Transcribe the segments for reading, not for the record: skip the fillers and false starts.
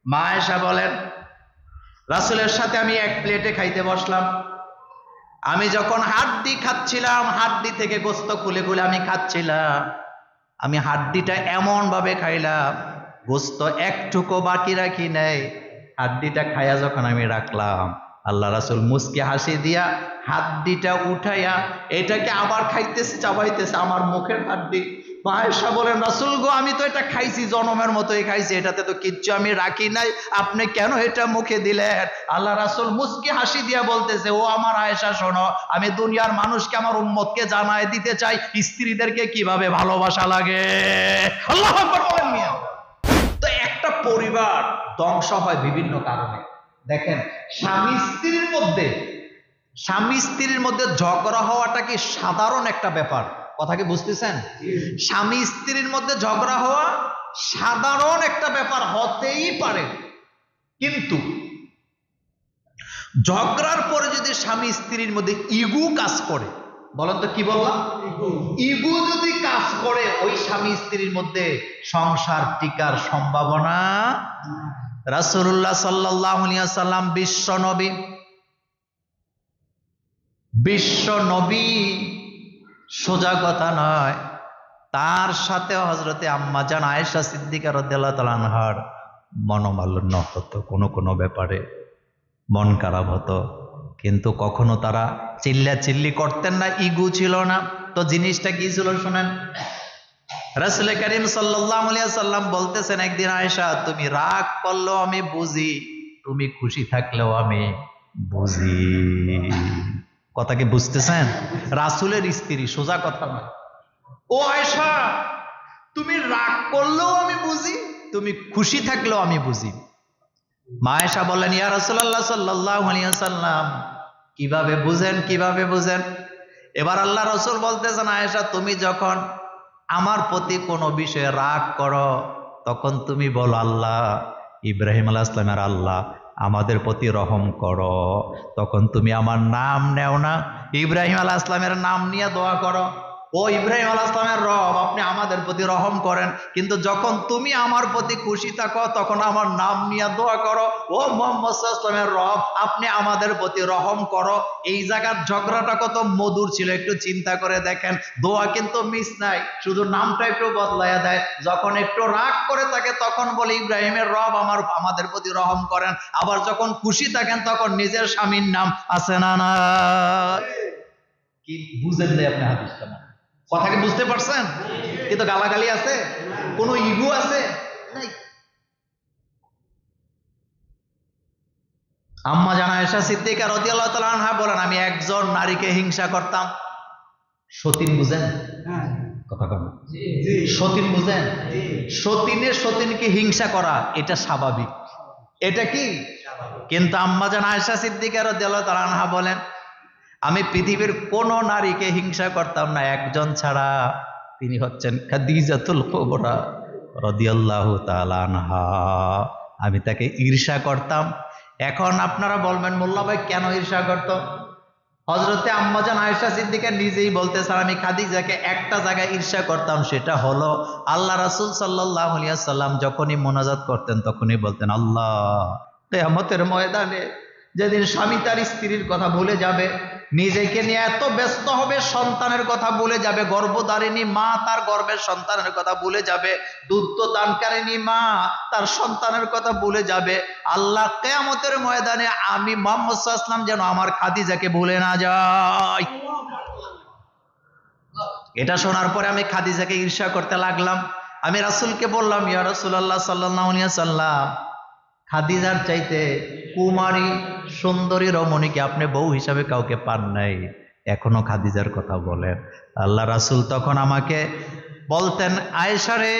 মা আয়েশা বলেন, রাসূলের সাথে আমি এক প্লেটে খাইতে বসলাম। আমি যখন হাড্ডি খাচ্ছিলাম, হাড্ডি থেকে গোস্ত খুলে খুলে আমি খাচ্ছিলাম। আমি হাড্ডিটা এমন ভাবে খাইলাম, গোস্ত একটুকু বাকি রাখি নাই। হাড্ডিটা খাইয়া যখন আমি রাখলাম, আল্লাহ রাসূল মুস্কি হাসি দিয়া হাড্ডিটা উঠাইয়া এটাকে আবার খাইতেছে, চাবাইতেছে আমার মুখের হাড্ডি। মা আয়েশা বলেন, রাসূল গো, আমি তো এটা খাইছি, জনমের মতোই খাইছি, এটাতে তো কিচ্ছু আমি রাখি নাই, আপনি কেন এটা মুখে দিলেন? আল্লাহ রাসূল মুস্কি হাসি দিয়া বলতেছে, ও আমার আয়েশা শোনো, আমি দুনিয়ার মানুষকে, আমার উম্মতকে জানায় দিতে চাই স্ত্রীদেরকে কিভাবে ভালোবাসা লাগে। আল্লাহু আকবার বলেন মিয়া। তো একটা পরিবার ধ্বংস হয় বিভিন্ন কারণে। দেখেন, স্বামী স্ত্রীর মধ্যে ঝগড়া হওয়াটা কি সাধারণ একটা ব্যাপার? কথা কি বুঝতেছেন? স্বামী স্ত্রীর মধ্যে ঝগড়া হওয়া সাধারণ একটা ব্যাপার, হতেই পারে। কিন্তু ঝগড়ার পরে যদি স্বামী স্ত্রীর মধ্যে ইগো কাজ করে, বলেন তো কি বললাম? ইগো যদি কাজ করে, ওই স্বামী স্ত্রীর মধ্যে সংসার টিকার সম্ভাবনা। রাসূলুল্লাহ সাল্লাল্লাহু আলাইহি ওয়াসাল্লাম বিশ্ব নবী, সোজা কথা নয়। তার সাথে হযরতে আম্মা জান আয়েশা সিদ্দিকা রাদিয়াল্লাহু তাআলা আনহার মনোমালিন্য হতো, কোনো ব্যাপারে মন খারাপ হতো, কিন্তু কখনো তারা চিল্লাচিল্লি করতেন না, ইগো ছিল না। তো জিনিসটা কি ছিল শুনেন। রাসূল করিম সাল্লাল্লাহু আলাইহি ওয়াসাল্লাম বলতেছেন, একদিন আয়েশা, তুমি রাগ করলেও আমি বুঝি, তুমি খুশি থাকলেও আমি বুঝি। কথা কি বুঝতেছেন? রাসূলের স্ত্রী, সোজা কথা নয়। ও আয়েশা, তুমি রাগ করলেও আমি বুঝি, তুমি খুশি থাকলেও আমি বুঝি। মা আয়েশা বলেন, ইয়া রাসূলুল্লাহ সাল্লাল্লাহু আলাইহি ওয়াসাল্লাম, কিভাবে বুঝেন? এবার আল্লাহ রাসূল বলতেছেন, আয়েশা, তুমি যখন আমার প্রতি কোনো বিষয়ে রাগ করো, তখন তুমি বলো, আল্লাহ, ইব্রাহিম আলাইহিস সালামের আল্লাহ, আমাদের প্রতি রহম করো। তখন তুমি আমার নাম নেও না, ইব্রাহিম আলাইহিস সালামের নাম নিয়ে দোয়া করো, ও ইব্রাহিম আলাইহিস সালামের রব, আপনি আমাদের প্রতি রহম করেন। কিন্তু যখন তুমি আমার প্রতি খুশি থাকো, তখন আমার নাম নিয়ে দোয়া করো, ও মুহাম্মদ সাল্লাল্লাহু আলাইহি ওয়াসাল্লামের রব, আপনি আমাদের প্রতি রহম করো। এই জায়গার ঝগড়াটা কত মধুর ছিল, একটু চিন্তা করে দেখেন। দোয়া কিন্তু মিস নাই, শুধু নামটা একটু বদলাইয়া দেয়। যখন একটু রাগ করে থাকে তখন বলে, ইব্রাহিমের রব, আমাদের প্রতি রহম করেন। আবার যখন খুশি থাকেন তখন নিজের স্বামীর নাম আছে না না। কি বুঝেন নাই আপনি হাদিসটা? কথা কি বুঝতে পারছেন? কিন্তু গালাগালি আছে, কোন ইগো আছে নাই। আম্মা জান আয়েশা সিদ্দিকা রাদিয়াল্লাহু তাআলা আনহা বলেন, আমি একজন নারীকে হিংসা করতাম। সতীন বুঝেন? কথা বলেন। সতীন বুঝেন? সতীনকে হিংসা করা এটা স্বাভাবিক, এটা কি? কিন্তু আম্মা জান আয়েশা সিদ্দিকা রাদিয়াল্লাহু তাআলা আনহা বলেন, আমি পৃথিবীর কোন নারীকে হিংসা করতাম না, একজন ছাড়া, তিনি হচ্ছেন খাদিজাতুল কুবরা রাদিয়াল্লাহু তাআলা আনহা। আমি তাকে ঈর্ষা করতাম। এখন আপনারা বলবেন, মোল্লা ভাই কেন ঈর্ষা করত? হযরতে আম্মা জান আয়েশা সিদ্দিকা নিজেই বলতেছেন, আমি খাদিজাকে একটা জায়গায় ঈর্ষা করতাম, সেটা হলো আল্লাহ রাসূল সাল্লাল্লাহু আলাইহি ওয়াসাল্লাম যখনই মোনাজাত করতেন তখনই বলতেন, আল্লাহ, কিয়ামতের ময়দানে যেদিন স্বামী তার স্ত্রীর কথা ভুলে যাবে, নিজেকে নিয়ে এত ব্যস্ত হবে, সন্তানের কথা ভুলে যাবে, গর্ভধারিণী মা তার গর্ভের সন্তানের কথা ভুলে যাবে, দুধ দানকারিণী মা তার সন্তানের কথা ভুলে যাবে। আল্লাহ কিয়ামতের ময়দানে আমি মুহাম্মদ সাল্লাল্লাহু আলাইহি ওয়াসাল্লাম যেন আমার খাদিজাকে ভুলে না যাই। এটা শোনার পরে আমি খাদিজাকে ঈর্ষা করতে লাগলাম। আমি রাসূলকে বললাম, ইয়া রাসূলুল্লাহ সাল্লাল্লাহু আলাইহি ওয়াসাল্লাম, খাদিজার চাইতে কুমারী সুন্দরী রমণীকে আপনি বউ হিসাবে কাউকে পান নাই, এখনো খাদিজার কথা বলেন। আল্লাহ রাসূল তখন আমাকে বলতেন, আয়েশা রে,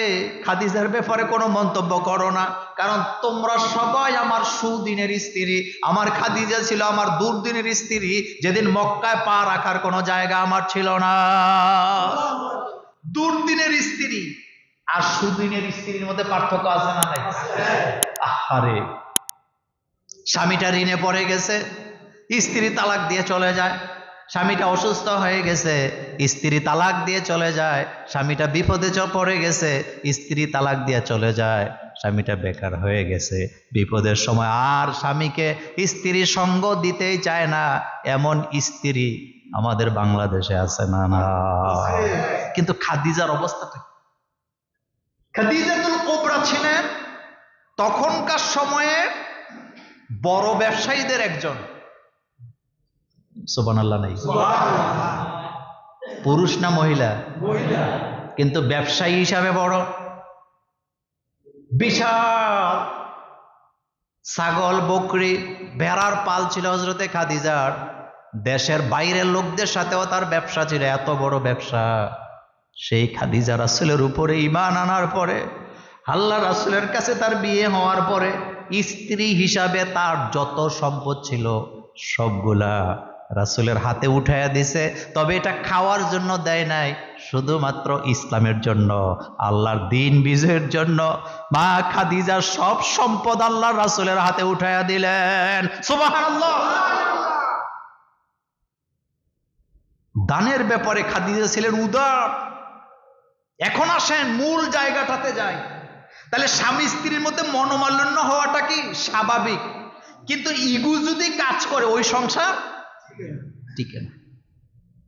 খাদিজার ব্যাপারে কোনো মন্তব্য করো না, কারণ তোমরা সবাই আমার সুদিনের স্ত্রী। আমার খাদিজা ছিল আমার দুর্দিনের স্ত্রী, যেদিন মক্কায় পা রাখার কোনো জায়গা আমার ছিল না। দুর্দিনের স্ত্রী আর সুদিনের স্ত্রীর মধ্যে পার্থক্য আছে না নাই? আহারে, স্বামীটা ঋণে পড়ে গেছে, স্ত্রী তালাক দিয়ে চলে যায়। স্বামীটা অসুস্থ হয়ে গেছে, স্ত্রী তালাক দিয়ে চলে যায়। স্বামীটা বিপদে পড়ে গেছে, স্ত্রী তালাক দিয়ে চলে যায়। স্বামীটা বেকার হয়ে গেছে, বিপদের সময় আর স্বামীকে স্ত্রী সঙ্গ দিতেই চায় না, এমন স্ত্রী আমাদের বাংলাদেশে আছে না? না। কিন্তু খাদিজার অবস্থাটা, খাদিজাতুল কুবরা ছিলেন তখনকার সময়ে বড় ব্যবসায়ীদের একজন। সুবহানাল্লাহ নাই? পুরুষ না মহিলা? কিন্তু ব্যবসায়ী হিসাবে বড়। বিশাল ছাগল, বকরি, ভেড়ার পাল ছিল হযরতে খাদিজার। দেশের বাইরের লোকদের সাথেও তার ব্যবসা ছিল, এত বড় ব্যবসা। সেই খাদিজা রাসূলের উপরে ঈমান আনার পরে, আল্লাহ রাসূলের কাছে তার বিয়ে হওয়ার পরে স্ত্রী হিসাবে তার যত সম্পদ ছিল সবগুলা রাসূলের হাতে উঠাইয়া দিছে। তবে এটা খাওয়ার জন্য দেয় নাই, শুধুমাত্র ইসলামের জন্য, আল্লাহর দ্বীন বিজয়ের জন্য মা খাদিজার সব সম্পদ আল্লাহ রাসূলের হাতে উঠাইয়া দিলেন। সুবহানাল্লাহ। দানের ব্যাপারে খাদিজা ছিলেন উদার। এখন আসেন মূল জায়গাটাতে যাই। তাহলে স্বামী স্ত্রীর মধ্যে মনোমালিন্য হওয়াটা কি স্বাভাবিক, কিন্তু ইগো যদি কাজ করে ওই সংসার টিকে না।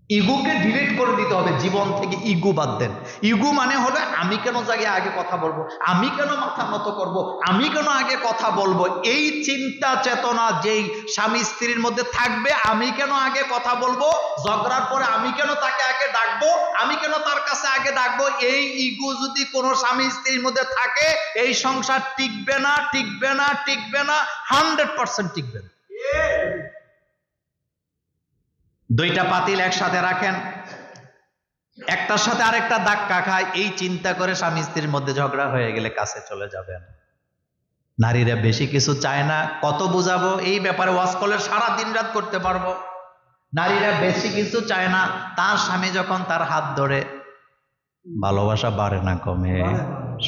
ইগোকে ডিলিট করে দিতে হবে জীবন থেকে। ইগো বাদ দেন। ইগো মানে হলো আমি কেন জায়গায় আগে কথা বলবো, আমি কেন মাথা নত করব, আমি কেন আগে কথা বলবো, এই চিন্তা চেতনা যেই স্বামী স্ত্রীর মধ্যে থাকবে, আমি কেন আগে কথা বলবো, ঝগড়ার পরে আমি কেন তাকে আগে ডাকবো, আমি কেন তার কাছে আগে ডাকবো, এই ইগো যদি কোনো স্বামী স্ত্রীর মধ্যে থাকে, এই সংসার টিকবে না, টিকবে না, টিকবে না, 100% টিকবে না। দুইটা পাতিল একসাথে রাখেন, একটার সাথে আরেকটা ধাক্কা খায়, এই চিন্তা করে স্বামী স্ত্রীর মধ্যে ঝগড়া হয়ে গেলে কাছে চলে যাবেন। নারীরা বেশি কিছু চায় না, কত বুঝাবো এই ব্যাপারে, ওয়াজ করলে সারা দিন রাত করতে পারবো। নারীরা বেশি কিছু চায় না, তার স্বামী যখন তার হাত ধরে ভালোবাসা বাড়ে না কমে,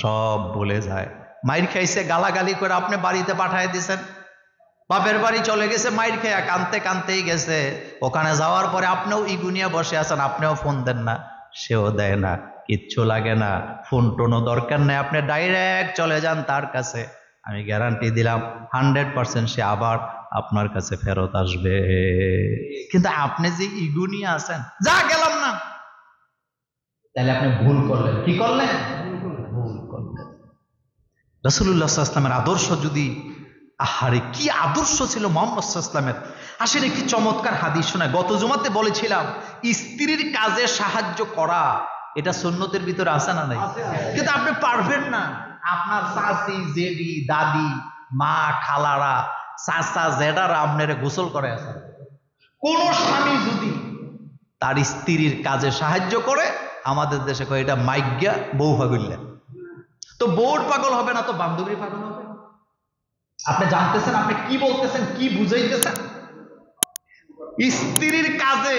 সব ভুলে যায়। মাইর খাইছে, গালাগালি করে আপনি বাড়িতে পাঠায় দিছেন, বাপের বাড়ি চলে গেছে, মাইর খেয়া কানতে কানতেই গেছে। ওখানে যাওয়ার পরে আপনিও ইগো নিয়ে বসে আছেন, আপনিও ফোন দেন না, সেও দেয় না, কিচ্ছু লাগে না, ফোন টোনও দরকার নেই, আপনি ডাইরেক্ট চলে যান তার কাছে। আমি গ্যারান্টি দিলাম 100% সে আবার আপনার কাছে ফেরত আসবে। কিন্তু আপনি যে ইগো নিয়ে আছেন, যা গেলাম না, তাহলে আপনি ভুল করলেন। কি করলেন? ভুল করলেন। রাসূলুল্লাহ সাল্লাল্লাহু আলাইহি ওয়াসাল্লামের আদর্শ যদি, আহারে কি আদর্শ ছিল মুহাম্মদ সাল্লাল্লাহু আলাইহি ওয়াসাল্লামের। আসেন একটি চমৎকার হাদিস শোনায়। গত জুমাতে বলেছিলাম স্ত্রীর কাজে সাহায্য করা এটা সুন্নতের ভিতরে আছে না নাই? কিন্তু আপনি পারবেন না। আপনার চাচি, জেডি, দাদি, মা, খালারা, চাচা, জেডারা আপনারে গোসল করে আছে। কোন স্বামী যদি তার স্ত্রীর কাজে সাহায্য করে, আমাদের দেশে কয় এটা মাইগ্যা বউ পাগল। তো বউর পাগল হবে না তো বান্ধবীর পাগল হবে? আপনি জানতেছেন আপনি কি বলতেছেন, কি বুঝাইতেছেন? স্ত্রীর কাজে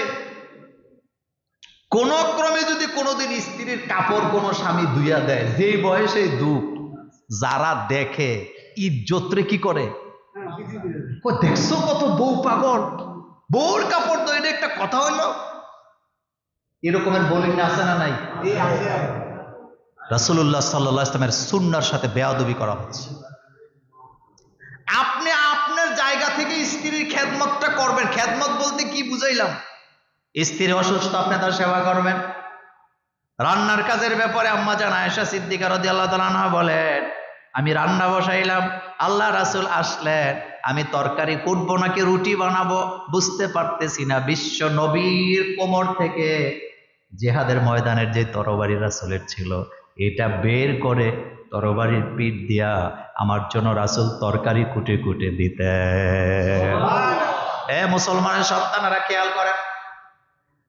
কোন ক্রমে যদি কোনোদিন স্ত্রীর কাপড় কোন স্বামী ধুইয়া দেয়, যেই বয়সে দুঃখ, যারা দেখে ইজ্জতরে কি করে, দেখছো কত বউ পাগল, বউর কাপড় তো, এটা একটা কথা হইল? এরকমের বলেন আছে না নাই? রাসূলুল্লাহ সাল্লাল্লাহু আলাইহি ওয়াসাল্লামের সুন্নাহর সাথে বেয়াদবি করা হচ্ছে। আপনি আপনার জায়গা থেকে স্ত্রীর খেদমতটা করবেন। খেদমত বলতে কি বুঝাইলাম? স্ত্রী অসুস্থ, আপনি তার সেবা করবেন। রান্নার কাজের ব্যাপারে আম্মা জান আয়েশা সিদ্দিকা রাদিয়াল্লাহু তাআলা আনহা বলেন, আমি রান্না বসাইলাম, আল্লাহ রাসূল আসলেন, আমি তরকারি কুটবো নাকি রুটি বানাবো বুঝতে পারতেছি না। বিশ্ব নবীর কোমর থেকে জিহাদের ময়দানের যে তরবারি রাসূলের ছিল, এটা বের করে তরবারির পিঠ দিয়া আমার জন্য রাসূল তরকারি কুটে কুটে দিতেন। মুসলমানের সন্তানেরা খেয়াল করেন,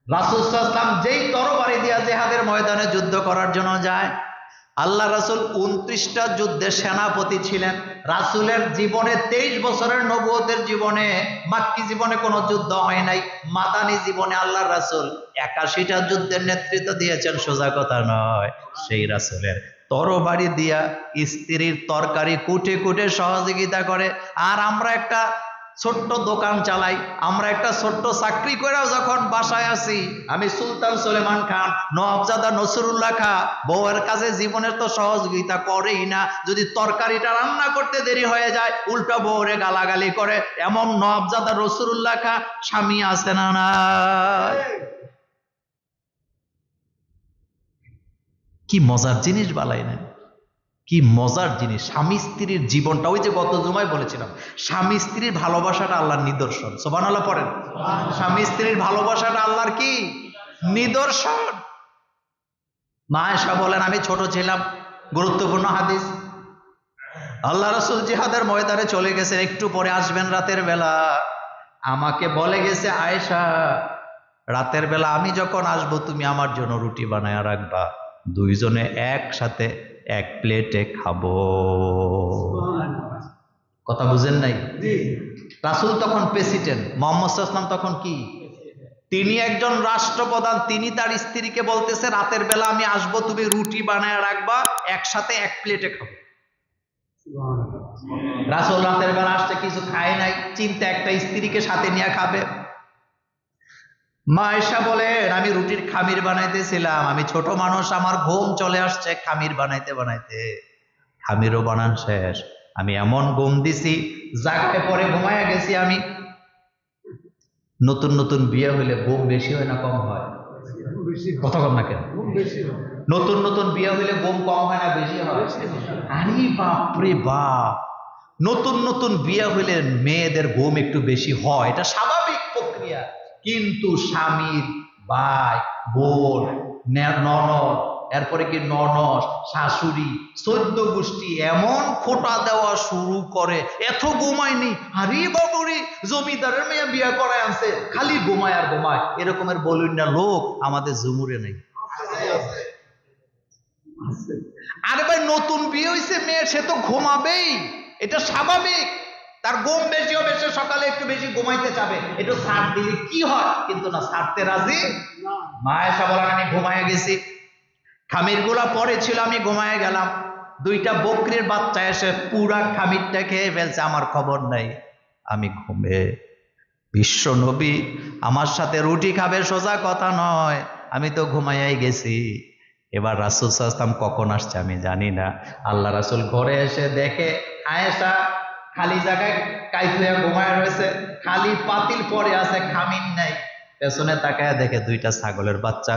রাসূল সাল্লাল্লাহু আলাইহি ওয়াসাল্লাম যেই তরবারি দিয়া জিহাদের ময়দানে যুদ্ধ করার জন্য যায়, আল্লাহ রাসূল 29টা যুদ্ধের সেনাপতি ছিলেন। রাসূলের জীবনে 23 বছরের নবুয়তের জীবনে, মাক্কি জীবনে কোনো যুদ্ধ হয় নাই। মাদানী জীবনে আল্লাহ রাসূল 81টা যুদ্ধের নেতৃত্ব দিয়েছেন, সোজা কথা নয়। সেই রাসূলের তরবারি দিয়া স্ত্রীর তরকারি কুটে কুটে সহযোগিতা করে। আর আমরা একটা ছোট্ট দোকান চালাই, আমরা একটা ছোট্ট চাকরি করেও যখন বাসায় আছি, আমি সুলতান সুলেমান খান, নওয়াবজাদা নসরুল্লাহ খাঁ বউয়ের কাছে জীবনের তো সহযোগিতা করেই না। যদি তরকারিটা রান্না করতে দেরি হয়ে যায় উল্টা বউরে গালাগালি করে, এমন নওয়াবজাদা নসরুল্লাহ খাঁ স্বামী আছে না না? কি মজার জিনিস বালাই না, কি মজার জিনিস। স্বামী স্ত্রীর জীবনটা, ওই যে গত জুমায় বলেছিলাম, স্বামী স্ত্রীর ভালোবাসাটা আল্লাহর নিদর্শন। সুবহানাল্লাহ পড়েন। স্বামী স্ত্রীর ভালোবাসাটা আল্লাহর কি নিদর্শন। মা আয়েশা বলেন, আমি ছোট ছিলাম, গুরুত্বপূর্ণ হাদিস, আল্লাহ রাসূল জিহাদের ময়দানে চলে গেছেন, একটু পরে আসবেন রাতের বেলা। আমাকে বলে গেছে, আয়েশা রাতের বেলা আমি যখন আসবো তুমি আমার জন্য রুটি বানায় রাখবা, দুইজনে একসাথে এক প্লেটে খাবো। কথা বুঝেন নাই? রাসূল তখন প্রেসিডেন্ট, মুহাম্মদ সাল্লাল্লাহু আলাইহি ওয়াসাল্লাম তখন কি? তিনি একজন রাষ্ট্রপ্রধান। তিনি তার স্ত্রীকে বলতেছে, রাতের বেলা আমি আসবো, তুমি রুটি বানায় রাখবা, একসাথে এক প্লেটে খাবো। রাসূল রাতের বেলা আসছে, কিছু খায় নাই, চিন্তা একটা স্ত্রীকে সাথে নিয়ে খাবে। মা আয়েশা বলেন, আমি রুটির খামির বানাইতেছিলাম, আমি ছোট মানুষ, আমার ঘুম চলে আসছে খামির বানাইতে বানাইতে, খামিরও বানান শেষ, আমি এমন ঘুম দিছি জাগতে পরে ঘুমায়া গেছি। আমি নতুন নতুন বিয়ে হইলে ঘুম বেশি হয় না কম হয়? কথা বল না কেন? নতুন নতুন বিয়ে হইলে ঘুম কম হয় না বেশি হয়? আরে বাপরে বাপ, নতুন নতুন বিয়ে হইলে মেয়েদের ঘুম একটু বেশি হয়, এটা স্বাভাবিক প্রক্রিয়া। কিন্তু স্বামীর ভাই, বোন, ননদ, এরপরে কি ননদ, শাশুড়ি, 14 গোষ্ঠী এমন খোটা দেওয়া শুরু করে, এত ঘুমায়নি, আরে বাবুরি জমিদারের মেয়ে বিয়ে করায় আনছে, খালি ঘুমায় আর ঘুমায়, এরকমের বলুন না লোক আমাদের জুমুরে নেই। আরে ভাই, নতুন বিয়ে হয়েছে মেয়ে, সে তো ঘুমাবেই, এটা স্বাভাবিক। তার ঘুম বেশি হবে, সে সকালে একটু বেশি ঘুমাইতে চাবে, একটু ছাড় দিলে কি হয়, কিন্তু না, ছাড়তে রাজি না। মা আয়েশা বলেন, আমি ঘুমায় গেছি, খামির গুলা পরে ছিল, আমি ঘুমায় গেলাম, দুইটা বকরির বাচ্চা এসে পুরা খামিরটা খেয়ে ফেলছে, আমার খবর নাই, আমি ঘুমে। বিশ্ব নবী আমার সাথে রুটি খাবে সোজা কথা নয়, আমি তো ঘুমাইয়াই গেছি। এবার রাসূল সাল্লাল্লাহু আলাইহি ওয়াসাল্লাম কখন আসছে আমি জানি না। আল্লাহ রাসূল ঘরে এসে দেখে আয়েশা খালি জায়গায় কাইত হইয়া ঘুমায় রয়েছে, খালি পাতিল পরে আছে, খামির নাই। পেছনে তাকায় দেখে দুইটা ছাগলের বাচ্চা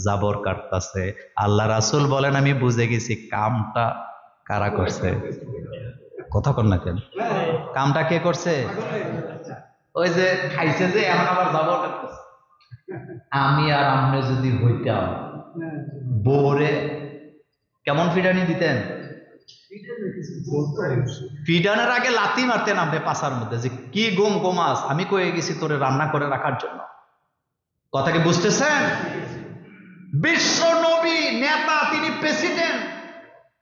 জাবর কাটতেছে। আল্লাহ রাসূল বলেন, আমি বুঝে গেছি কামটা কারা করছে। কথা কন না কেন? কামটা কে করছে? ওই যে খাইছে, যে এখন আবার জাবর কাটতেছে। আমি আর আপনি যদি হইতাম, বউরে কেমন ফিডানি দিতেন? ফিডানের আগে লাথি মারতেন আপনি পাছার মধ্যে, যে কি গম গোমাস, আমি কয়ে গেছি তোরে রান্না করে রাখার জন্য। কথা কি বুঝতেছেন? বিশ্ব নবী, নেতা, তিনি প্রেসিডেন্ট,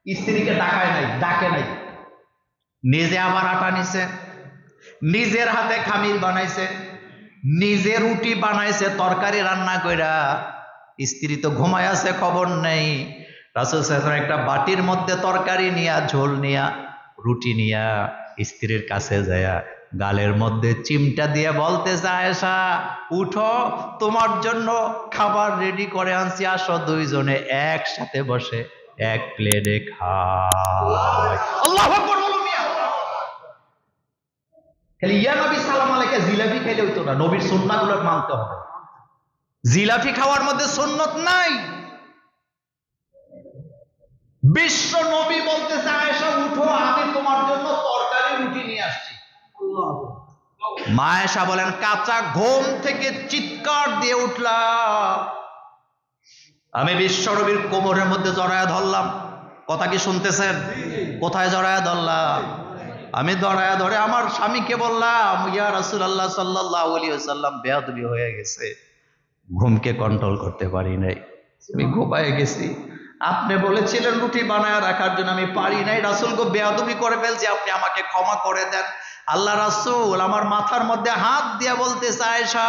স্ত্রীকে ডাকায় নাই, ডাকে নাই, নিজে আবার আটা নিছে, নিজের হাতে খামির বানাইছে, নিজে রুটি বানাইছে, তরকারি রান্না কইরা। স্ত্রী তো ঘুমায় আছে, খবর নেই। রাসূল সাল্লাল্লাহু আলাইহি ওয়াসাল্লাম একটা বাটির মধ্যে তরকারি নিয়া, ঝোল নিয়া, রুটি নিয়া স্ত্রীর কাছে যায়, গালের মধ্যে চিমটা দিয়ে বলতেছে, আয়েশা উঠো, তোমার জন্য খাবার রেডি করে আনছি, আসো দুইজনে একসাথে বসে এক প্লেটে খাই। আল্লাহু আকবার বলো মিয়া। খালি ইয়া নবী সালাম আলাইকা জিলাপি খাইলে হইতো না, নবীর সুন্নাহগুলো মানতে হবে। জিলাপি খাওয়ার মধ্যে সুন্নত নাই। বিশ্ব নবী বলতেছে, আয়েশা উঠো, আমি তোমার জন্য তরকারি রুটি নিয়ে আসছি। মা আয়েশা বলেন, কাঁচা ঘুম থেকে চিৎকার দিয়ে উঠলাম, আমি বিশ্ব নবীর কোমরের মধ্যে জড়ায়া ধরলাম। কথা কি শুনতেছেন? কোথায় জড়ায়া ধরলাম? আমি জড়ায়া ধরে আমার স্বামীকে বললাম, ইয়া রাসূলুল্লাহ সাল্লাল্লাহু আলাইহি ওয়াসাল্লাম, বেয়াদবি হয়ে গেছে, ঘুমকে কন্ট্রোল করতে পারি নাই, আমি ঘুমায় গেছি, আপনি বলেছিলেন রুটি বানায় রাখার জন্য, আমি পারি নাই, রাসূল গো বেয়াদবি করে ফেলছি, আপনি আমাকে ক্ষমা করে দেন। আল্লাহ রাসূল আমার মাথার মধ্যে হাত দিয়ে বলতেছে, আয়েশা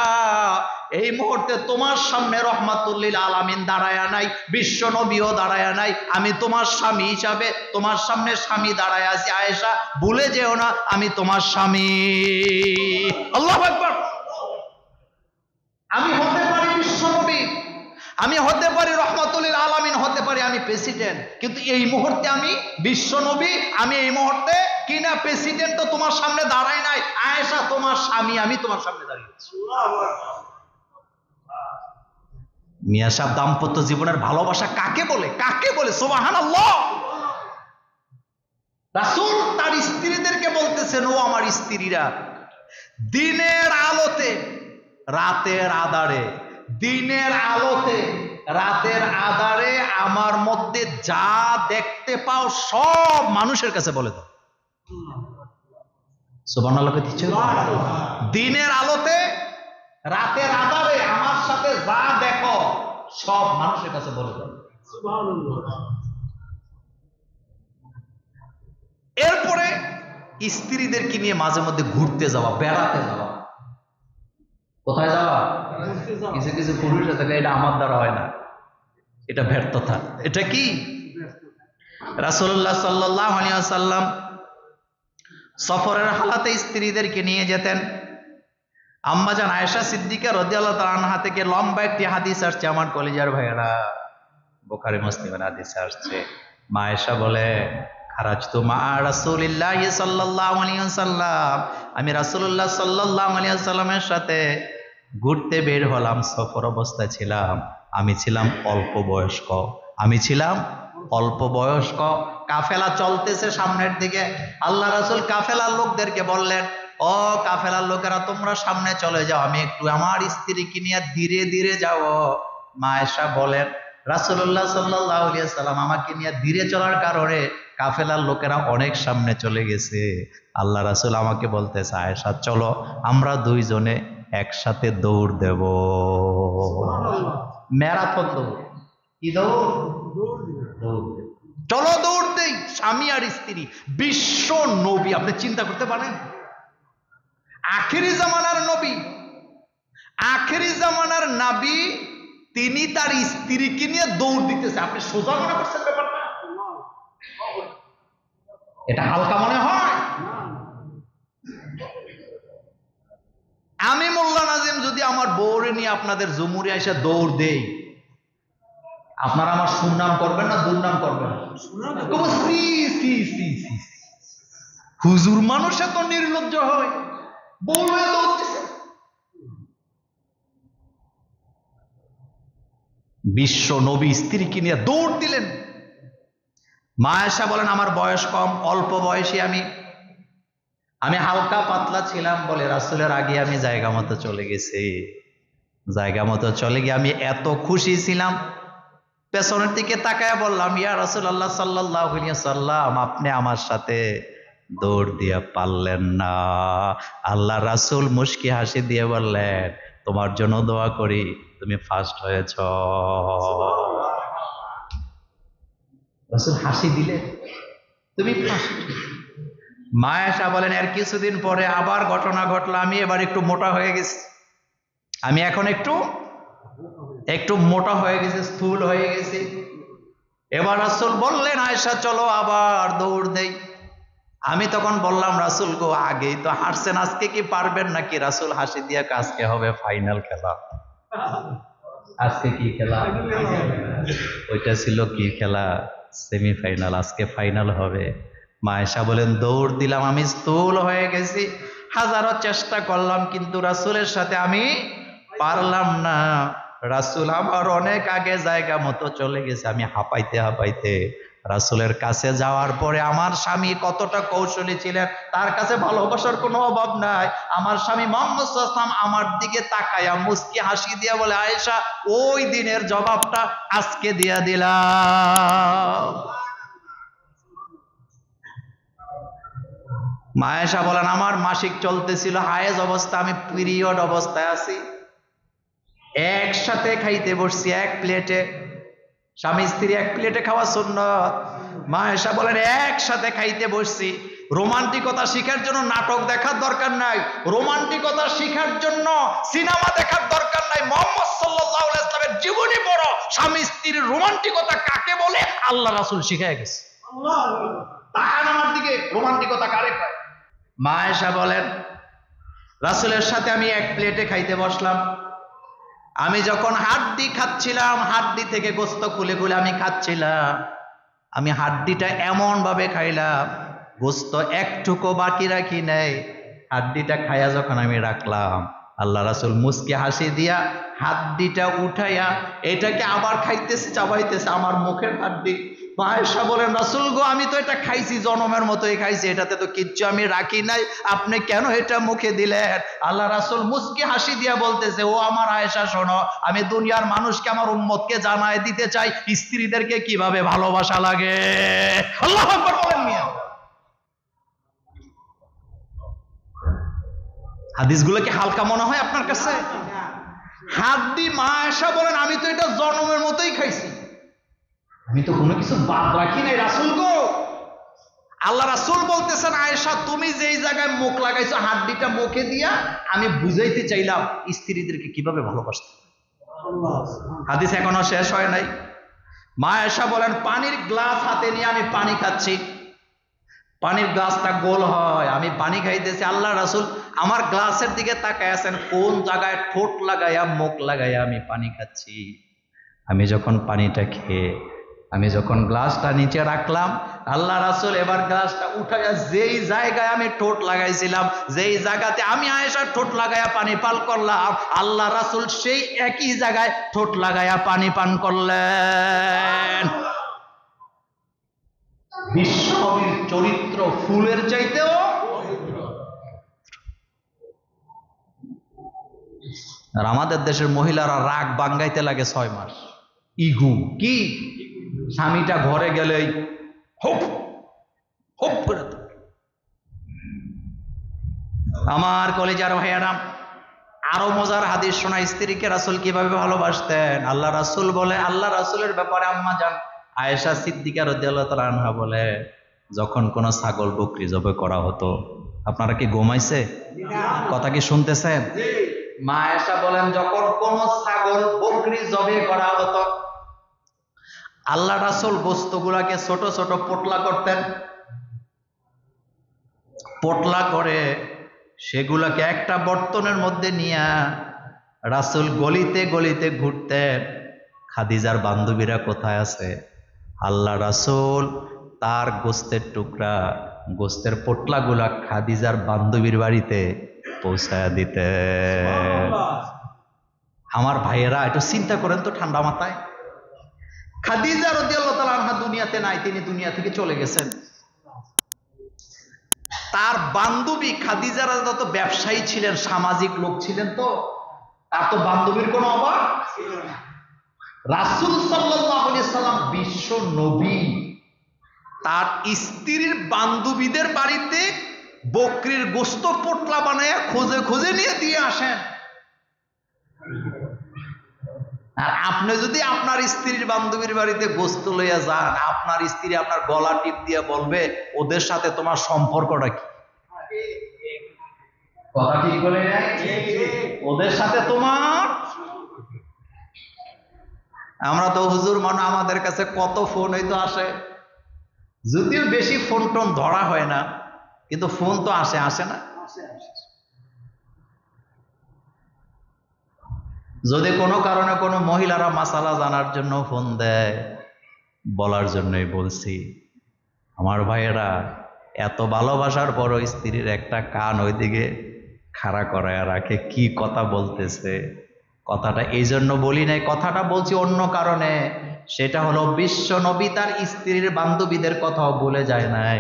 এই মুহূর্তে তোমার সামনে রহমাতুল্লিল আলামিন দাঁড়ায়া নাই, বিশ্ব নবীও দাঁড়ায়া নাই, আমি তোমার স্বামী হিসাবে তোমার সামনে স্বামী দাঁড়ায় আছি। আয়েশা ভুলে যেও না আমি তোমার স্বামী। আল্লাহু আকবার। আমি হতে পারি বিশ্ব নবী, আমি হতে পারি রহমাতুল্লিল আলামিন, হতে পারি আমি প্রেসিডেন্ট, কিন্তু এই মুহূর্তে আমি বিশ্ব নবী। আমি এই মুহূর্তে কিনা প্রেসিডেন্ট তো তোমার সামনে দাঁড়াই নাই, আয়েশা তোমার স্বামী, আমি তোমার সামনে দাঁড়িয়েছি। মিয়া সাহেব, দাম্পত্য জীবনের ভালোবাসা কাকে বলে? কাকে বলে? সুবহানাল্লাহ। রাসূল তার স্ত্রীদেরকে বলতেছেন, ও আমার স্ত্রীরা, দিনের আলোতে রাতের আঁধারে, দিনের আলোতে রাতের আঁধারে আমার মধ্যে যা দেখতে পাও সব মানুষের কাছে বলে দাও। সুবহানাল্লাহ। দিনের আলোতে রাতের আঁধারে আমার সাথে যা দেখো সব মানুষের কাছে বলে দাও। এরপরে স্ত্রীদেরকে নিয়ে মাঝে মধ্যে ঘুরতে যাওয়া, বেড়াতে যাওয়া। কোথায় যাওয়া? কিছু কিছু পুরুষ আছে, এটা আমার দ্বারা হয় না, এটা ব্যর্থতা। এটা কি? রাসূলুল্লাহ সাল্লাল্লাহু আলাইহি ওয়াসাল্লাম সফরের হালাতে স্ত্রীদেরকে নিয়ে যেতেন। আম্মাজান আয়েশা সিদ্দিকা রাদিয়াল্লাহু তাআলা আনহা থেকে লম্বা একটি হাদিস আসছে আমার কলিজার ভাইয়েরা, বুখারী মুসলিমের হাদিস আসছে। মা আয়েশা বলে, খারাজতু মা রাসূলিল্লাহি সাল্লাল্লাহু আলাইহি ওয়াসাল্লাম, আমি রাসূলুল্লাহ সাল্লাল্লাহু আলাইহি ওয়াসাল্লামের সাথে ঘুরতে বের হলাম, সফর অবস্থায় ছিলাম। আমি ছিলাম অল্প বয়স্ক, আমি ছিলাম অল্প বয়স্ক। কাফেলা চলতেছে সামনের দিকে। আল্লাহ রাসূল কাফেলার লোকদেরকে বললেন, ও কাফেলার লোকেরা, তোমরা সামনে চলে যাও, আমি একটু আমার স্ত্রীকে নিয়ে ধীরে ধীরে যাও। মা আয়েশা বলেন, রাসূলুল্লাহ সাল্লাল্লাহু আলাইহি ওয়াসাল্লাম আমাকে নিয়ে ধীরে চলার কারণে কাফেলার লোকেরা অনেক সামনে চলে গেছে। আল্লাহ রাসূল আমাকে বলতেছে, আয়েশা চলো আমরা দুইজনে একসাথে দৌড় দেব। ম্যারাথন দৌড়। কি দৌড়? দৌড়। চলো দৌড় দেই। স্বামী আর স্ত্রী, বিশ্ব নবী। আপনি চিন্তা করতে পারেন, আখেরি জামানার নবী, আখেরি জামানার নবী, তিনি তার স্ত্রীকে নিয়ে দৌড় দিতেছে। আপনি সোজা মনে করছেন ব্যাপারটা? এটা হালকা মনে হয়? আমি মোল্লা নাজিম যদি আমার বউরে নিয়ে আপনাদের জমুরে এসে দৌড় দেই, আপনারা আমার সুনাম করবেন না দুর্নাম করবেন? হুজুর মানুষ এত নির্লজ্জ হয়, বউরে দৌড় দিছে। বিশ্ব নবী স্ত্রীকে নিয়ে দৌড় দিলেন। মা আয়েশা বলেন, আমার বয়স কম, অল্প বয়সী আমি হালকা পাতলা ছিলাম বলে রাসূলের আগে আমি জায়গা মতো চলে গেছি। জায়গা মতো চলে গিয়ে আমি এত খুশি ছিলাম, পেছনের দিকে তাকায়া বললাম, ইয়া রাসূলুল্লাহ সাল্লাল্লাহু আলাইহি ওয়াসাল্লাম, আপনি আমার সাথে দৌড় দিয়ে পারলেন না। আল্লাহ রাসূল মুস্কি হাসি দিয়ে বললেন, তোমার জন্য দোয়া করি, তুমি ফার্স্ট হয়েছ। রাসূল হাসি দিলেন, তুমি ফার্স্ট। মা আয়েশা বলেন, এর কিছুদিন পরে আবার ঘটনা ঘটলো, আমি এবার একটু মোটা হয়ে গেছি। আমি এখন একটু মোটা হয়ে গেছি, স্থূল হয়ে গেছি। এবার রাসূল বললেন, আয়েশা চলো আবার দৌড় দেই। আমি তখন বললাম, রাসূল গো, আগেই তো হারছেন, আজকে কি পারবেন নাকি? রাসূল হাসি দিয়ে, আজকে হবে ফাইনাল খেলা। আজকে কি খেলা? ওইটা ছিল কি খেলা? সেমিফাইনাল। আজকে ফাইনাল হবে। মা আয়েশা বলেন, দৌড় দিলাম, আমি স্থূল হয়ে গেছি, হাজারো চেষ্টা করলাম, কিন্তু রাসূলের সাথে আমি পারলাম না। রাসূল আমার অনেক আগে জায়গা মতো চলে গেছে। আমি হাঁপাইতে হাঁপাইতে রাসূলের কাছে যাওয়ার পরে, আমার স্বামী কতটা কৌশলী ছিলেন, তার কাছে ভালোবাসার কোনো অভাব নাই। আমার স্বামী মুহাম্মদ সাল্লাল্লাহু আলাইহি ওয়াসাল্লাম আমার দিকে তাকায়া মুস্কি হাসি দিয়া বলে, আয়েশা, ওই দিনের জবাবটা আজকে দিয়া দিলাম। মা আয়েশা বলেন, আমার মাসিক চলতেছিল, হায়েজ অবস্থা, আমি পিরিয়ড অবস্থায় আছি। একসাথে খাইতে বসছি এক প্লেটে, স্বামী স্ত্রী এক প্লেটে খাওয়া সুন্নত। মা আয়েশা বলেন, একসাথে খাইতে বসছি, রোমান্টিকতা শিখার জন্য নাটক দেখার দরকার নাই, রোমান্টিকতা শিখার জন্য সিনেমা দেখার দরকার নাই। মুহাম্মদ সাল্লাল্লাহু আলাইহি ওয়াসাল্লামের জীবনী পড়ো, স্বামী স্ত্রীর রোমান্টিকতা কাকে বলে আল্লাহ রাসূল শিখিয়ে গেছে। তাকান আমার দিকে, রোমান্টিকতা কারে কয়? মা আয়েশা বলেন, রাসূলের সাথে আমি এক প্লেটে খাইতে বসলাম। আমি যখন হাড্ডি খাচ্ছিলাম, হাড্ডি থেকে গোস্ত খুলে খুলে আমি খাচ্ছিলাম। আমি হাড্ডিটা এমন ভাবে খাইলাম, গোস্ত একটুকু বাকি রাখি নাই। হাড্ডিটা খাইয়া যখন আমি রাখলাম, আল্লাহ রাসূল মুস্কি হাসি দিয়া হাড্ডিটা উঠাইয়া এটাকে আবার খাইতেছে, চাবাইতেছে আমার মুখের হাড্ডি। আয়েশা বলেন, রাসূল গো, আমি তো এটা খাইছি, জনমের মতোই খাইছি, এটাতে তো কিচ্ছু আমি রাখি নাই, আপনি কেন এটা মুখে দিলেন? আল্লাহ রাসূল মুস্কি হাসি দিয়া বলতেছে, ও আমার আয়েশা শোনো, আমি দুনিয়ার মানুষকে, আমার উম্মতকে জানায় দিতে চাই স্ত্রীদেরকে কিভাবে ভালোবাসা লাগে। আল্লাহু আকবার বলেন মিয়া। হাদিসগুলো কি হালকা মনে হয় আপনার কাছে? হাড্ডি। মা আয়েশা বলেন, আমি তো এটা জনমের মতোই খাইছি, আমি তো কোনো কিছু বাদ রাখি নাই রাসূল গো। আল্লাহ রাসূল বলতেছেন, আয়েশা তুমি যেই জায়গায় মুখ লাগাইছো হাড্ডিটা মুখে দিয়া, আমি বুঝাইতে চাইলাম স্ত্রীদেরকে কিভাবে ভালোবাসতে। হাদিস এখনো শেষ হয় নাই। মা আয়েশা বলেন, পানির গ্লাস হাতে নিয়ে আমি পানি খাচ্ছি, পানির গ্লাসটা গোল হয়, আমি পানি খাইতেছি। আল্লাহ রাসূল আমার গ্লাসের দিকে তাকায় আছেন, কোন জায়গায় ঠোঁট লাগাইয়া মুখ লাগাইয়া আমি পানি খাচ্ছি। আমি যখন পানিটা খেয়ে আমি যখন গ্লাসটা নিচে রাখলাম, আল্লাহ রাসূল এবার গ্লাসটা উঠাইয়া যেই জায়গায় আমি ঠোঁট লাগাইছিলাম, যেই জায়গাতে আমি আয়েশার ঠোঁট লাগাইয়া পানি পান করলাম, আল্লাহ রাসূল সেই একই জায়গায় ঠোঁট লাগাইয়া পানি পান করলেন। বিশ্বনবীর চরিত্র ফুলের চাইতেও। আর আমাদের দেশের মহিলারা রাগ বাঙ্গাইতে লাগে 6 মাস। ইগু কি, স্বামীটা ঘরে গেলেই হোপ হোপ করে। আমার কলেজার ভাইয়ারা, আরো মজার হাদিস শোনা, স্ত্রীকে রাসূল কিভাবে ভালোবাসতেন। আল্লাহ রাসূল বলে, আল্লাহ রাসূলের ব্যাপারে আম্মা জান আয়েশা সিদ্দিকা রাদিয়াল্লাহু তাআলা আনহা বলে, যখন কোন ছাগল বকরি জবাই করা হতো, আপনারা কি ঘুমাইছে? কথা কি শুনতেছেন? মা আয়েশা বলেন, যখন কোন ছাগল বকরি জবাই করা হতো, আল্লাহ রাসূল গোস্তগুলাকে ছোট ছোট পোটলা করতেন। পোটলা করে সেগুলাকে একটা বর্তনের মধ্যে নিয়ে রাসূল গলিতে গলিতে ঘুরতেন। খাদিজার বান্ধবীরা কোথায় আছে? আল্লাহ রাসূল তার গোস্তের টুকরা, গোস্তের পোটলাগুলা খাদিজার বান্ধবীর বাড়িতে পৌঁছায়া দিতেন। আমার ভাইয়েরা, একটু চিন্তা করেন তো ঠান্ডা মাথায়। খাদিজা রাদিয়াল্লাহু তাআলা আনহা দুনিয়াতে নাই, তিনি দুনিয়া থেকে চলে গেছেন। তার বান্ধবী খাদিজা রাদিয়াল্লাহু তো ব্যবসায়ী ছিলেন, সামাজিক লোক ছিলেন, তো তার তো বান্ধবীর কোনো অভাব ছিল না। রাসূল সাল্লাল্লাহু আলাইহি সাল্লাম বিশ্ব নবী, তার স্ত্রীর বান্ধবীদের বাড়িতে বকরির গোশত পোটলা বানায়া খোঁজে খোঁজে নিয়ে দিয়ে আসেন। আর আপনি যদি আপনার স্ত্রীর বান্ধবীর বাড়িতে গোশত লইয়া যান, আপনার স্ত্রী আপনার গলা টিপ দিয়ে বলবে, ওদের সাথে তোমার সম্পর্কটা কি? কথা ঠিক বলে, ওদের সাথে তোমার। আমরা তো হুজুর মানে আমাদের কাছে কত ফোন হয়তো আসে, যদিও বেশি ফোন টোন ধরা হয় না, কিন্তু ফোন তো আসে, আসে না? যদি কোনো কারণে কোনো মহিলারা মাসালা জানার জন্য ফোন দেয়, বলার জন্যই বলছি, আমার ভাইয়েরা, এত ভালোবাসার পরও স্ত্রীর একটা কান ওইদিকে খাড়া করায় রাখে, কি কথা বলতেছে। কথাটা এই জন্য বলি নাই, কথাটা বলছি অন্য কারণে। সেটা হলো বিশ্ব নবী তার স্ত্রীর বান্ধবীদের কথাও বলে যায় নাই,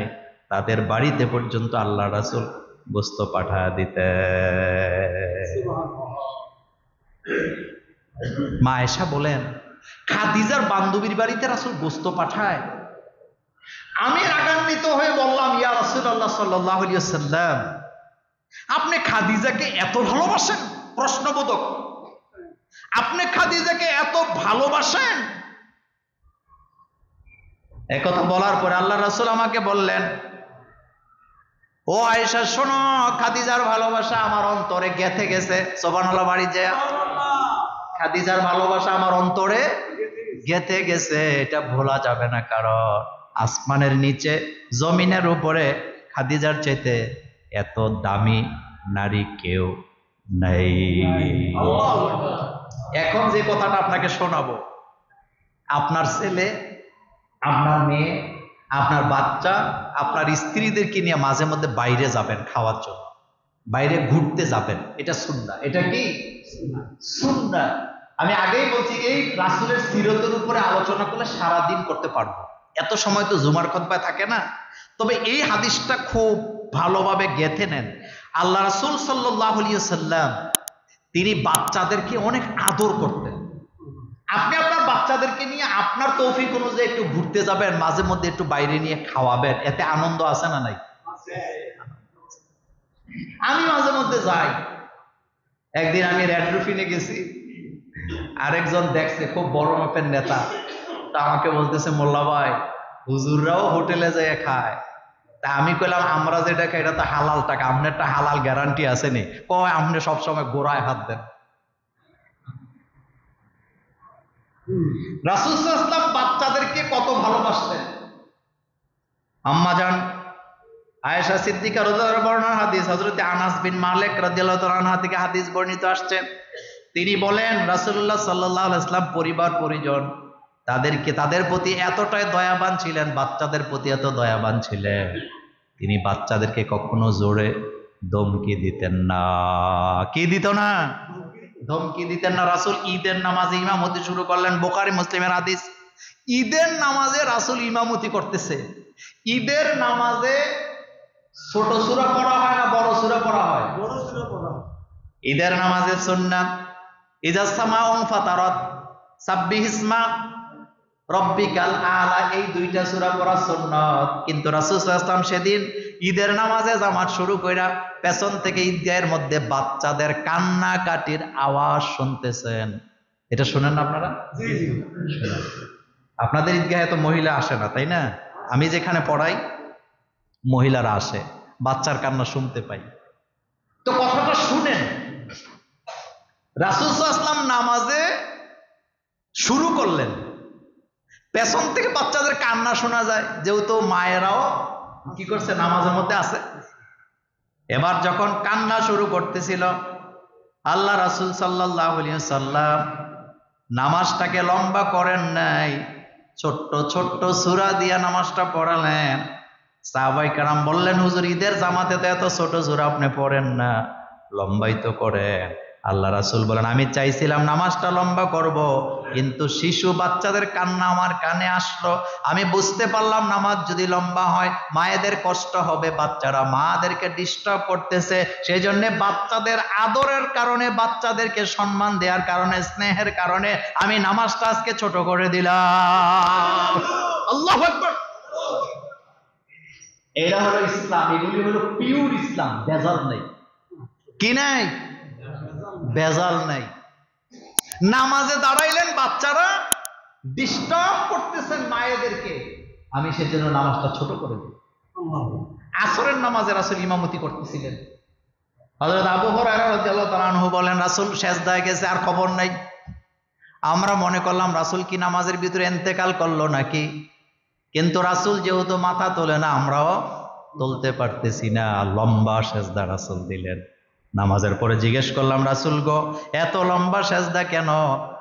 তাদের বাড়িতে পর্যন্ত আল্লাহ রাসূল গোশত পাঠায় দিতে। মা আয়েশা বলেন, খাদিজার বান্ধবীর বাড়িতে রাসূল গোশত পাঠায়। আমি রাগান্বিত হয়ে বললাম, ইয়া রাসূলুল্লাহ সাল্লাল্লাহু আলাইহি ওয়াসাল্লাম, আপনি খাদিজাকে এত ভালোবাসেন? প্রশ্নবোধক, আপনি খাদিজাকে এত ভালোবাসেন? একথা বলার পরে আল্লাহ রাসূল আমাকে বললেন, ও আয়েশা শোনো, খাদিজার ভালোবাসা আমার অন্তরে গেঁথে গেছে। সুবহানাল্লাহ বাড়ি যায়, খাদিজার ভালোবাসা আমার অন্তরে গেঁথে গেছে, এটা ভোলা যাবে না। কারণ আসমানের নিচে জমিনের উপরে খাদিজার চাইতে এত দামি নারী কেউ নাই। এখন যে কথাটা আপনাকে শোনাবো, আপনার ছেলে, আপনার মেয়ে, আপনার বাচ্চা, আপনার স্ত্রীদেরকে নিয়ে মাঝে মধ্যে বাইরে যাবেন খাওয়ার জন্য, বাইরে ঘুরতে যাবেন, এটা সুন্নাহ। এটা কি সুন্নাহ? আমি আগেই বলছি, এই রাসূলের সিরতের উপরে আলোচনা করলে সারাদিন করতে পারবো, এত সময় তো জুমার খুতবায় থাকে না। তবে এই হাদিসটা খুব ভালোভাবে গেঁথে নেন। আল্লাহ রাসূল সাল্লাল্লাহু আলাইহি ওয়াসাল্লাম তিনি বাচ্চাদেরকে অনেক আদর করতেন। আপনি আপনার বাচ্চাদেরকে নিয়ে আপনার তৌফিক অনুযায়ী একটু ঘুরতে যাবেন, মাঝে মধ্যে একটু বাইরে নিয়ে খাওয়াবেন, এতে আনন্দ আছে না নাই? আমি মাঝে মধ্যে যাই। একদিন আমি রেড রুফিনে গেছি, আরেকজন দেখছে খুব বড় মাপের নেতা, তা আমাকে বলতেছে, মোল্লা ভাই হুজুররাও হোটেলে যেয়ে খায়, তা আমি কইলাম আমরা যেটা খাই এটা তো হালাল টাকা, আপনার একটা হালাল গ্যারান্টি আছে নি? কয় আপনি সবসময় গোড়ায় হাত দেন। রাসূল সাল্লাল্লাহু আলাইহি ওয়াসাল্লাম বাচ্চাদেরকে কত ভালোবাসতেন। আম্মাজান আয়েশা সিদ্দিকা রাদিয়াল্লাহু আনহার বর্ণনা হাদিস, হযরত আনাস বিন মালিক রাদিয়াল্লাহু তাআলা আনহু থেকে হাদিস বর্ণিত আসছে। তিনি বলেন রাসূলুল্লাহ সাল্লাল্লাহু আলাইহি ওয়াসাল্লাম পরিবার পরিজন তাদের প্রতি এতটাই দয়াবান ছিলেন, বাচ্চাদের প্রতি এত দয়াবান ছিলেন, তিনি বাচ্চাদেরকে কখনো জোরে ধমকি দিতেন না। কি দিত না? ধমকি দিতেন না। রাসূল ঈদের নামাজে ইমামতি শুরু করলেন, বুখারী মুসলিমের হাদিস। ঈদের নামাজে রাসূল ইমামতি করতেছে। ঈদের নামাজে ছোট সূরা পড়া হয় না বড় সূরা পড়া হয়? বড় সূরা পড়া হয়। ঈদের নামাজে সুন্নাত ইজা সামাউন ফাতারাত, সাব্বিহিসমা রব্বিকাল আলা, এই দুইটা সূরা পড়া সুন্নাত। কিন্তু রাসূল সাল্লাল্লাহু আলাইহি ওয়াসাল্লাম সেদিন ঈদের নামাজে জামাত শুরু কইরা পেছন থেকে ঈদগাহের মধ্যে বাচ্চাদের কান্নাকাটির আওয়াজ শুনতেছেন। এটা শুনেন না আপনারা? জি জি। আপনাদের ঈদগাহে তো মহিলা আসে না, তাই না? আমি যেখানে পড়াই মহিলারা আসে, বাচ্চার কান্না শুনতে পাই। তো কথাটা শুনেন, রাসূল সাল্লাল্লাহু আলাইহি ওয়াসাল্লাম নামাজে শুরু করলেন, পেছন থেকে বাচ্চাদের কান্না শোনা যায়, যেহেতু মায়েরাও কি করছে নামাজের মধ্যে আছে। এবার যখন কান্না শুরু করতেছিল, আল্লাহ রাসূল সাল্লাল্লাহু আলাইহি ওয়াসাল্লাম নামাজটাকে লম্বা করেন নাই, ছোট্ট ছোট্ট সূরা দিয়া নামাজটা পড়ালেন। সাহাবায়ে কেরাম বললেন, হুজুর ঈদের জামাতে তো এত ছোট সূরা আপনি পড়েন না, লম্বাই তো করেন। আল্লাহ রাসূল বলেন, আমি চাইছিলাম নামাজটা লম্বা করব, কিন্তু শিশু বাচ্চাদের কান্না আমার কানে আসলো, আমি বুঝতে পারলাম নামাজ যদি লম্বা হয় মায়েদের কষ্ট হবে, বাচ্চারা মাদেরকে ডিস্টার্ব করতেছে, সেই জন্য বাচ্চাদের আদরের কারণে, বাচ্চাদেরকে সম্মান দেওয়ার কারণে, স্নেহের কারণে আমি নামাজটা আজকে ছোট করে দিলাম। আল্লাহু আকবার। এরা হলো ইসলাম, এগুলি হলো পিওর ইসলাম, ভেজাল নেই। কি নাই? ভেজাল নাই। নামাজে দাঁড়াইলেন, বাচ্চারা ডিস্টার্ব করতেছেন মায়েদেরকে, আমি সেজন্য নামাজটা ছোট করে দিই। আসরের নামাজে রাসূল ইমামতি করতেছিলেন। হযরত আবু হুরায়রা রাদিয়াল্লাহু তাআলা আনহু বলেন, রাসূল সিজদায় গেছে, আর খবর নাই। আমরা মনে করলাম রাসূল কি নামাজের ভিতরে ইন্তেকাল করলো নাকি, কিন্তু রাসূল যেহেতু মাথা তোলে না, আমরাও তুলতে পারতেছি না, লম্বা সিজদা রাসূল দিলেন। নামাজের পরে জিজ্ঞেস করলাম, রাসূল গো এত লম্বা সিজদা কেন?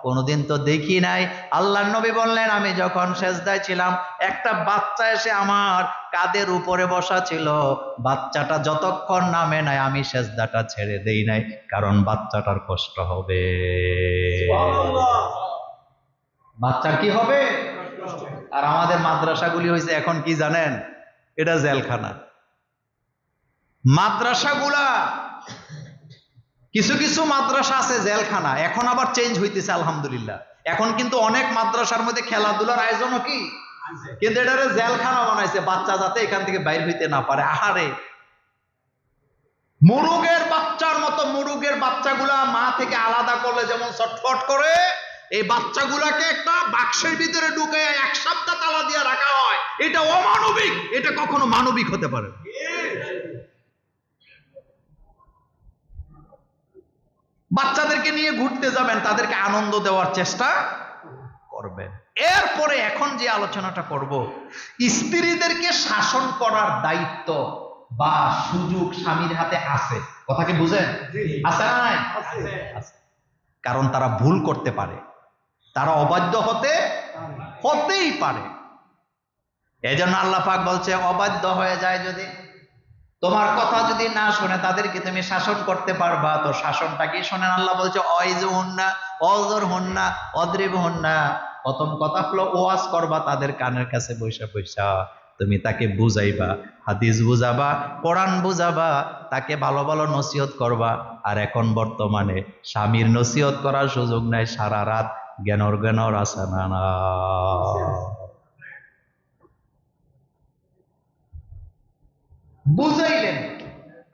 কোনোদিন তো দেখি নাই। আল্লাহর নবী বললেন, আমি যখন সিজদায় ছিলাম একটা বাচ্চা এসে আমার কাঁধের উপরে বসা ছিল, বাচ্চাটা যতক্ষণ নামে নাই আমি সিজদাটা ছেড়ে দেই নাই, কারণ বাচ্চাটার কষ্ট হবে। বাচ্চার কি হবে? আর আমাদের মাদ্রাসাগুলি হয়েছে এখন কি জানেন, এটা জেলখানা। মাদ্রাসাগুলা কিছু কিছু মাদ্রাসা আছে জেলখানা, এখন আবার চেঞ্জ হইতেছে আলহামদুলিল্লাহ। এখন কিন্তু অনেক মাদ্রাসার মধ্যে খেলাধুলার আয়োজনও কি, কিন্তু এটারে জেলখানা বানাইছে, বাচ্চা যাতে এখান থেকে বাইর হইতে না পারে। আহারে, মুরুগের বাচ্চার মতো, মুরুগের বাচ্চাগুলা মা থেকে আলাদা করলে যেমন ছটফট করে, এই বাচ্চাগুলাকে একটা বাক্সের ভিতরে ঢুকে 1 সপ্তাহ তালা দিয়ে রাখা হয়। এটা অমানবিক, এটা কখনো মানবিক হতে পারে? বাচ্চাদেরকে নিয়ে ঘুরতে যাবেন, তাদেরকে আনন্দ দেওয়ার চেষ্টা করবেন। এরপরে এখন যে আলোচনাটা করব, স্ত্রীদেরকে শাসন করার দায়িত্ব বা সুযোগ স্বামীর হাতে আছে। কথা কি বুঝেন? আছে না নাই? আছে। কারণ তারা ভুল করতে পারে, তারা অবাধ্য হতেই পারে। এই জন্য আল্লাহ পাক বলছে, অবাধ্য হয়ে যায় যদি, তোমার কথা যদি না শুনে তাদেরকে তুমি শাসন করতে পারবা, তো শাসনটা কি শোনেন? আল্লাহ বলছে অয়জুহুন্না অযরহুন্না অদ্রিবহুন্না। প্রথম কথা হলো ওয়াজ করবা তাদের কানের কাছে বৈশা বৈশা, তুমি তাকে বুঝাইবা, হাদিস বুঝাবা, কোরআন বুঝাবা, তাকে ভালো ভালো নসিহত করবা। আর এখন বর্তমানে স্বামীর নসিহত করার সুযোগ নাই, সারা রাত জ্ঞানর আছে না? বুঝাইলেন,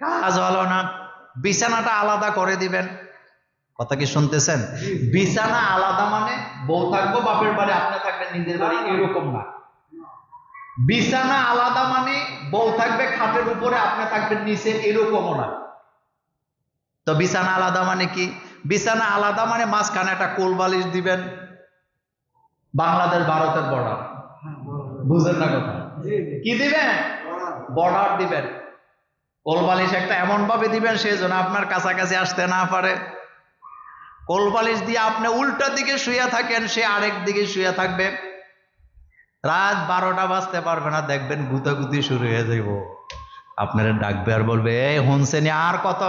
কাজ হলো না, বিছানাটা আলাদা করে দিবেন। কথা কি শুনতেছেন? বিছানা আলাদা মানে বউ থাকবো বাপের বাড়ি, আপনি থাকবেন নিজের বাড়ি, এরকম না। বিছানা আলাদা মানে বউ থাকবে খাটের উপরে, আপনি থাকবেন নিচে, এরকমও না। তো বিছানা আলাদা মানে কি? বিছানা আলাদা মানে মাঝখানে একটা কোল বালিশ দিবেন। বাংলাদেশ ভারতের বর্ডার, বুঝেন না কথা? কি দিবেন? বর্ডার দিবেন। কোল বালিশ একটা এমন ভাবে দিবেন সে যেন আপনার কাছাকাছি আসতে না পারে। কোল বালিশ দিয়ে আপনি উল্টা দিকে শুয়ে থাকেন, সে আরেক দিকে শুয়ে থাকবে। রাত 12টা বাজতে পারবে না, দেখবেন গুতাগুতি শুরু হয়ে যাইব। আপনারা ডাকবে আর বলবে, এই হুনসেনি আর কত।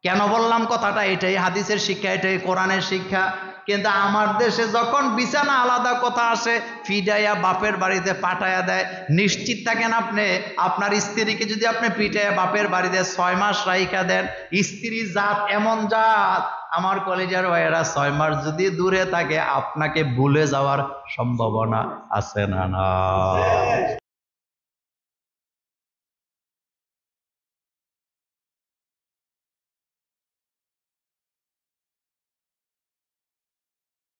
কেন বললাম কথাটা? এটাই হাদিসের শিক্ষা, এটাই কোরআনের শিক্ষা। কিন্তু আমার দেশে যখন বিছানা আলাদা কথা আসে, ফিডাইয়া বাপের বাড়িতে পাঠাইয়া দেয়। নিশ্চিত থাকেন আপনি, আপনার স্ত্রীকে যদি আপনি পিটাইয়া বাপের বাড়িতে 6 মাস রাইখা দেন, স্ত্রী জাত এমন জাত, আমার কলেজের ভাইয়েরা 6 মাস যদি দূরে থাকে আপনাকে ভুলে যাওয়ার সম্ভাবনা আছে না?